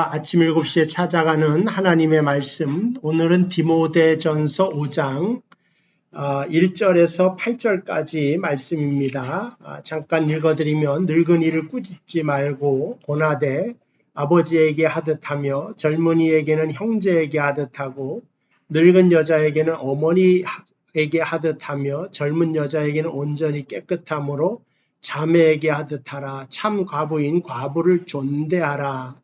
아침 7시에 찾아가는 하나님의 말씀, 오늘은 디모데전서 5장 1절에서 8절까지 말씀입니다. 잠깐 읽어드리면 늙은이를 꾸짖지 말고 고나되 아버지에게 하듯하며 젊은이에게는 형제에게 하듯하고 늙은 여자에게는 어머니에게 하듯하며 젊은 여자에게는 온전히 깨끗함으로 자매에게 하듯하라. 참 과부인 과부를 존대하라.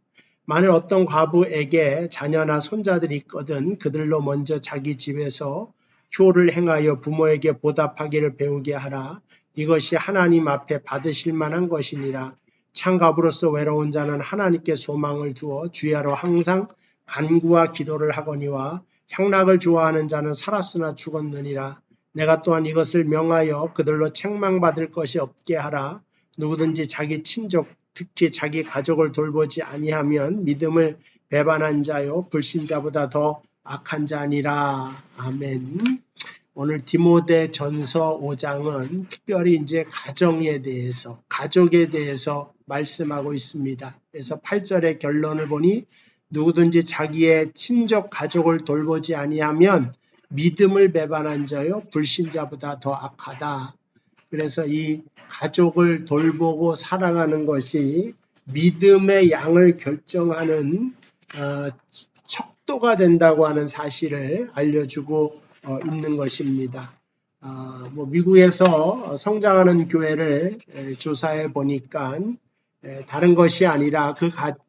만일 어떤 과부에게 자녀나 손자들이 있거든 그들로 먼저 자기 집에서 효를 행하여 부모에게 보답하기를 배우게 하라. 이것이 하나님 앞에 받으실 만한 것이니라. 창갑으로서 외로운 자는 하나님께 소망을 두어 주야로 항상 간구와 기도를 하거니와 향락을 좋아하는 자는 살았으나 죽었느니라. 내가 또한 이것을 명하여 그들로 책망받을 것이 없게 하라. 누구든지 자기 친족 특히 자기 가족을 돌보지 아니하면 믿음을 배반한 자요 불신자보다 더 악한 자니라. 아멘. 오늘 디모데전서 5장은 특별히 이제 가정에 대해서, 가족에 대해서 말씀하고 있습니다. 그래서 8절의 결론을 보니 누구든지 자기의 친족 가족을 돌보지 아니하면 믿음을 배반한 자요 불신자보다 더 악하다. 그래서 이 가족을 돌보고 사랑하는 것이 믿음의 양을 결정하는 척도가 된다고 하는 사실을 알려주고 있는 것입니다. 미국에서 성장하는 교회를 조사해 보니까 다른 것이 아니라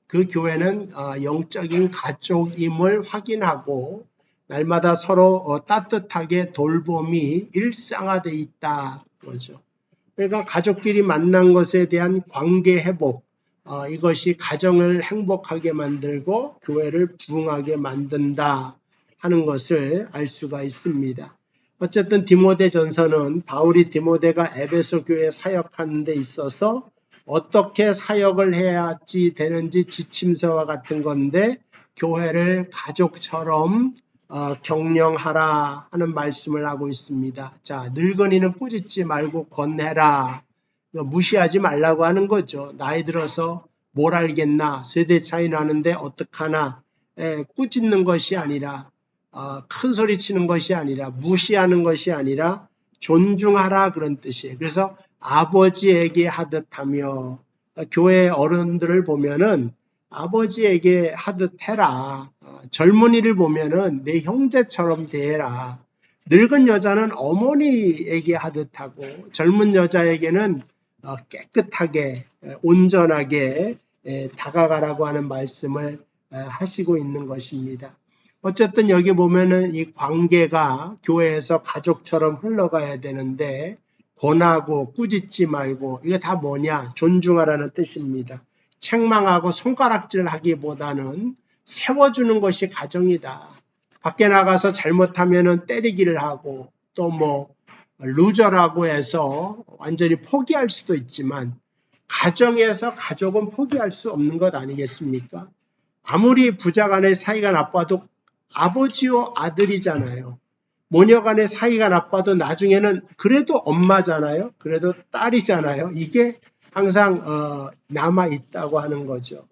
그 교회는 영적인 가족임을 확인하고 날마다 서로 따뜻하게 돌봄이 일상화되어 있다. 그렇죠. 그러니까 가족끼리 만난 것에 대한 관계 회복, 이것이 가정을 행복하게 만들고 교회를 부흥하게 만든다 하는 것을 알 수가 있습니다. 어쨌든 디모데전서는 바울이 디모데가 에베소 교회에 사역하는 데 있어서 어떻게 사역을 해야지 되는지 지침서와 같은 건데 교회를 가족처럼 격령하라 하는 말씀을 하고 있습니다. 자, 늙은이는 꾸짖지 말고 권해라. 무시하지 말라고 하는 거죠. 나이 들어서 뭘 알겠나, 세대 차이 나는데 어떡하나, 꾸짖는 것이 아니라, 큰 소리 치는 것이 아니라, 무시하는 것이 아니라 존중하라 그런 뜻이에요. 그래서 아버지에게 하듯 하며, 교회 어른들을 보면은 아버지에게 하듯 해라. 젊은이를 보면은 내 형제처럼 대해라. 늙은 여자는 어머니에게 하듯 하고 젊은 여자에게는 깨끗하게 온전하게 다가가라고 하는 말씀을 하시고 있는 것입니다. 어쨌든 여기 보면은 이 관계가 교회에서 가족처럼 흘러가야 되는데 권하고 꾸짖지 말고 이게 다 뭐냐? 존중하라는 뜻입니다. 책망하고 손가락질하기보다는 세워주는 것이 가정이다. 밖에 나가서 잘못하면은 때리기를 하고 또 루저라고 해서 완전히 포기할 수도 있지만 가정에서 가족은 포기할 수 없는 것 아니겠습니까? 아무리 부자 간의 사이가 나빠도 아버지와 아들이잖아요. 모녀 간의 사이가 나빠도 나중에는 그래도 엄마잖아요. 그래도 딸이잖아요. 이게 항상 남아있다고 하는 거죠.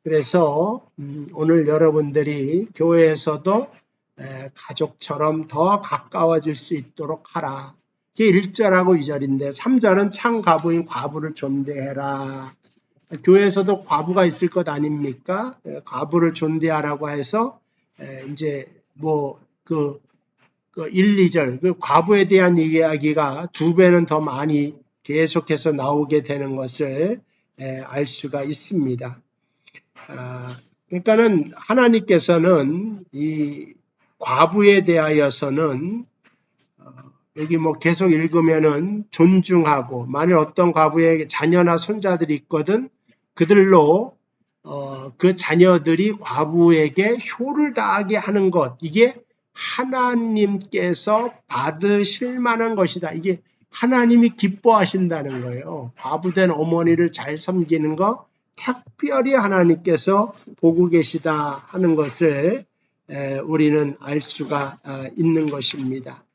그래서 오늘 여러분들이 교회에서도 가족처럼 더 가까워질 수 있도록 하라. 이게 1절하고 2절인데 3절은 참 과부인 과부를 존대해라. 교회에서도 과부가 있을 것 아닙니까? 과부를 존대하라고 해서 이제 1, 2절 그 과부에 대한 이야기가 2배는 더 많이 계속해서 나오게 되는 것을 알 수가 있습니다. 그러니까는 하나님께서는 이 과부에 대하여서는 여기 계속 읽으면은 존중하고 만일 어떤 과부에게 자녀나 손자들이 있거든 그들로 그 자녀들이 과부에게 효를 다하게 하는 것 이게 하나님께서 받으실 만한 것이다. 이게 하나님이 기뻐하신다는 거예요. 과부된 어머니를 잘 섬기는 거 특별히 하나님께서 보고 계시다 하는 것을 우리는 알 수가 있는 것입니다.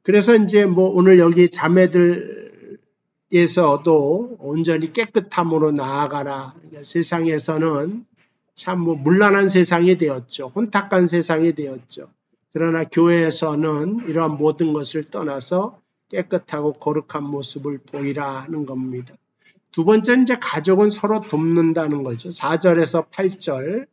그래서 이제 오늘 여기 자매들 에서도 온전히 깨끗함으로 나아가라. 세상에서는 참 문란한 세상이 되었죠. 혼탁한 세상이 되었죠. 그러나 교회에서는 이러한 모든 것을 떠나서 깨끗하고 거룩한 모습을 보이라 하는 겁니다. 두 번째는 이제 가족은 서로 돕는다는 거죠. 4절에서 8절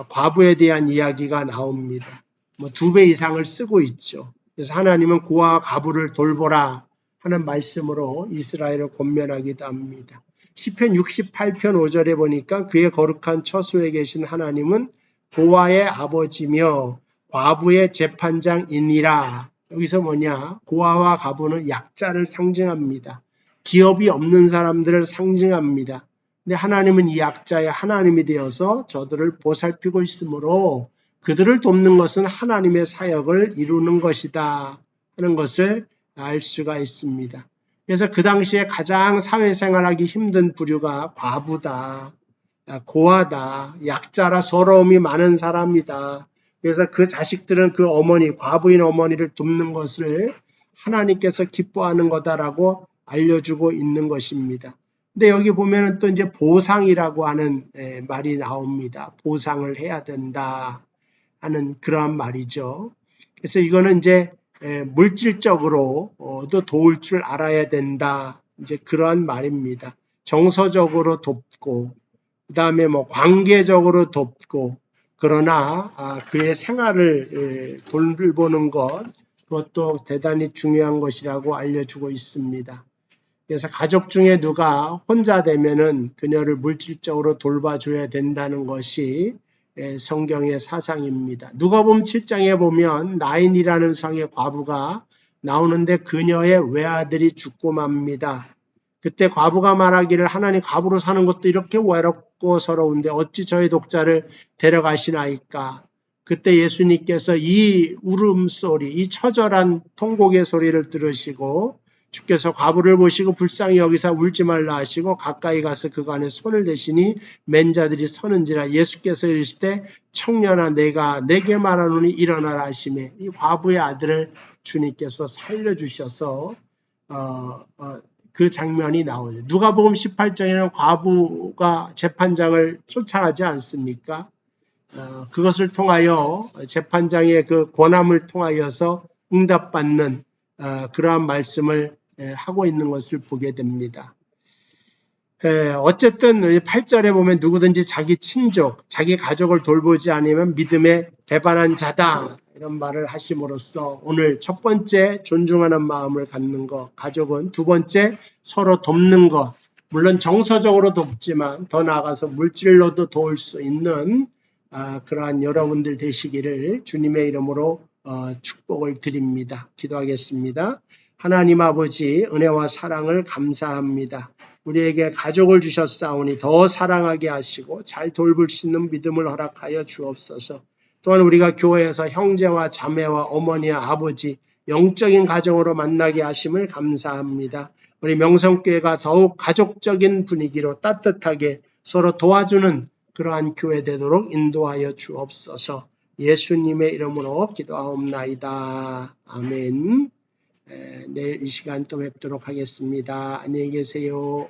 과부에 대한 이야기가 나옵니다. 2배 이상을 쓰고 있죠. 그래서 하나님은 고아와 과부를 돌보라 하는 말씀으로 이스라엘을 권면하기도 합니다. 시편 68편 5절에 보니까 그의 거룩한 처소에 계신 하나님은 고아의 아버지며 과부의 재판장이니라. 여기서 뭐냐? 고아와 과부는 약자를 상징합니다. 기업이 없는 사람들을 상징합니다. 근데 하나님은 이 약자의 하나님이 되어서 저들을 보살피고 있으므로 그들을 돕는 것은 하나님의 사역을 이루는 것이다 하는 것을 알 수가 있습니다. 그래서 그 당시에 가장 사회생활하기 힘든 부류가 과부다, 고아다, 약자라 서러움이 많은 사람이다. 그래서 그 자식들은 그 어머니, 과부인 어머니를 돕는 것을 하나님께서 기뻐하는 거다라고 알려주고 있는 것입니다. 근데 여기 보면은 또 이제 보상이라고 하는 말이 나옵니다. 보상을 해야 된다 하는 그러한 말이죠. 그래서 이거는 이제 물질적으로도 도울 줄 알아야 된다. 이제 그러한 말입니다. 정서적으로 돕고, 그 다음에 관계적으로 돕고, 그러나 그의 생활을 돌보는 것, 그것도 대단히 중요한 것이라고 알려주고 있습니다. 그래서 가족 중에 누가 혼자 되면은 그녀를 물질적으로 돌봐줘야 된다는 것이 성경의 사상입니다. 누가복음 7장에 보면 나인이라는 성의 과부가 나오는데 그녀의 외아들이 죽고 맙니다. 그때 과부가 말하기를 하나님 과부로 사는 것도 이렇게 외롭고 서러운데 어찌 저의 독자를 데려가시나이까. 그때 예수님께서 이 울음소리, 이 처절한 통곡의 소리를 들으시고 주께서 과부를 보시고 불쌍히 여기사 울지 말라 하시고 가까이 가서 그간에 손을 대시니 맨 자들이 서는지라. 예수께서 이르시되 청년아 내가 내게 말하노니 일어나라 하시매 이 과부의 아들을 주님께서 살려주셔서 그 장면이 나오죠. 누가복음 18장에는 과부가 재판장을 쫓아가지 않습니까? 그것을 통하여 재판장의 그 권함을 통하여서 응답받는 그러한 말씀을 하고 있는 것을 보게 됩니다. 어쨌든 8절에 보면 누구든지 자기 친족, 자기 가족을 돌보지 않으면 믿음에 배반한 자다 이런 말을 하심으로써 오늘 첫 번째 존중하는 마음을 갖는 것, 가족은 두 번째 서로 돕는 것, 물론 정서적으로 돕지만 더 나아가서 물질로도 도울 수 있는 그러한 여러분들 되시기를 주님의 이름으로 축복을 드립니다. 기도하겠습니다. 하나님 아버지 은혜와 사랑을 감사합니다. 우리에게 가족을 주셨사오니 더 사랑하게 하시고 잘 돌볼 수 있는 믿음을 허락하여 주옵소서. 또한 우리가 교회에서 형제와 자매와 어머니와 아버지 영적인 가정으로 만나게 하심을 감사합니다. 우리 명성교회가 더욱 가족적인 분위기로 따뜻하게 서로 도와주는 그러한 교회 되도록 인도하여 주옵소서. 예수님의 이름으로 기도하옵나이다. 아멘. 내일 이 시간 또 뵙도록 하겠습니다. 안녕히 계세요.